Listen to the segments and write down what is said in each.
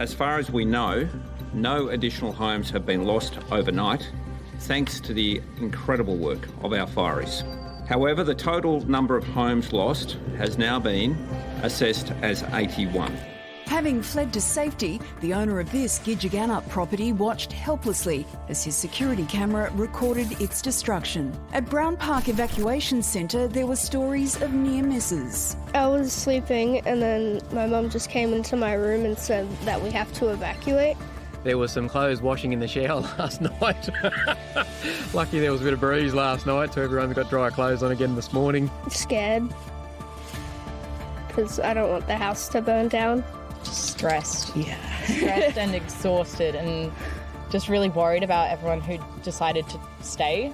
As far as we know, no additional homes have been lost overnight, thanks to the incredible work of our fireys. However, the total number of homes lost has now been assessed as 81. Having fled to safety, the owner of this Gidgegannup property watched helplessly as his security camera recorded its destruction. At Brown Park Evacuation Centre, there were stories of near misses. I was sleeping and then my mum just came into my room and said that we have to evacuate. There was some clothes washing in the shower last night. Lucky there was a bit of breeze last night, so everyone's got dry clothes on again this morning. Scared because I don't want the house to burn down. Stressed. Yeah. Stressed and exhausted and just really worried about everyone who decided to stay.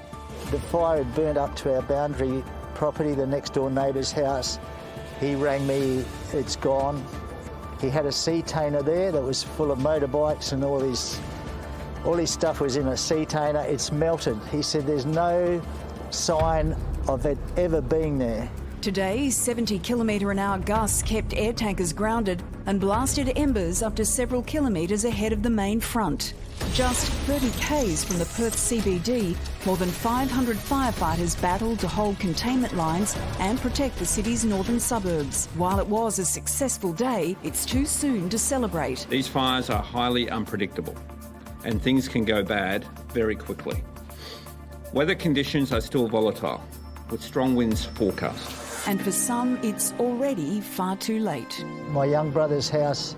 The fire had burnt up to our boundary property, the next door neighbour's house. He rang me, it's gone. He had a sea-tainer there that was full of motorbikes and all his stuff was in a sea-tainer. It's melted. He said there's no sign of it ever being there. Today, 70-kilometre-an-hour gusts kept air tankers grounded and blasted embers up to several kilometres ahead of the main front. Just 30 k's from the Perth CBD, more than 500 firefighters battled to hold containment lines and protect the city's northern suburbs. While it was a successful day, it's too soon to celebrate. These fires are highly unpredictable and things can go bad very quickly. Weather conditions are still volatile, with strong winds forecast. And for some, it's already far too late. My young brother's house,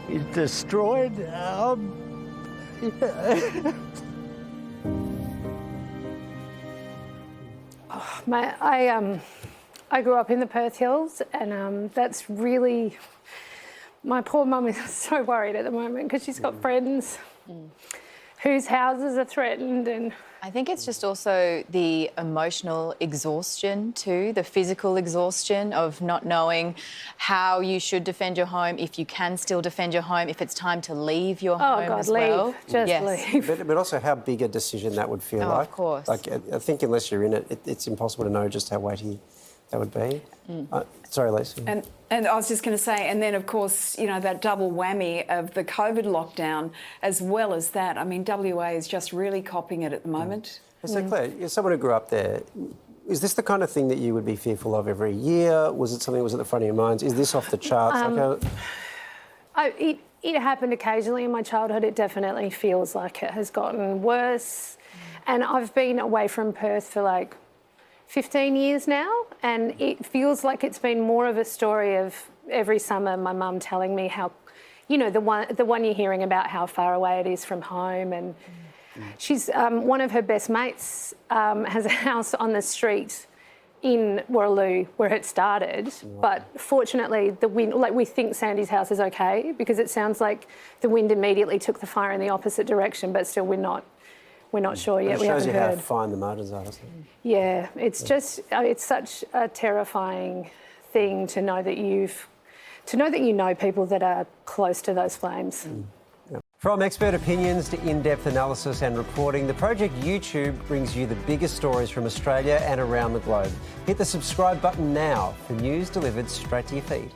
is destroyed. I grew up in the Perth Hills, and that's really... My poor mum is so worried at the moment because she's got friends whose houses are threatened. And I think it's just also the emotional exhaustion too, the physical exhaustion of not knowing how you should defend your home, if you can still defend your home, if it's time to leave your home as well. Leave. But also how big a decision that would feel like. Of course. Like, I think unless you're in it, it's impossible to know just how weighty that would be. Sorry, Lisa. And I was just going to say, and then, of course, you know, that double whammy of the COVID lockdown as well as that. I mean, WA is just really copping it at the moment. So, Claire, you're someone who grew up there. Is this the kind of thing that you would be fearful of every year? Was it something that was at the front of your minds? Is this off the charts? It happened occasionally in my childhood. It definitely feels like it has gotten worse. And I've been away from Perth for like 15 years now, and it feels like it's been more of a story of every summer my mum telling me how, you know, the one you're hearing about how far away it is from home. And she's one of her best mates has a house on the street in Warraloo where it started. Wow. But fortunately the wind, like, we think Sandy's house is okay because it sounds like the wind immediately took the fire in the opposite direction, but still we're not sure yet. It shows you how fine the motors are, doesn't it? Yeah, it's just, it's such a terrifying thing to know that you know people that are close to those flames. From expert opinions to in-depth analysis and reporting, the Project YouTube brings you the biggest stories from Australia and around the globe. Hit the subscribe button now for news delivered straight to your feed.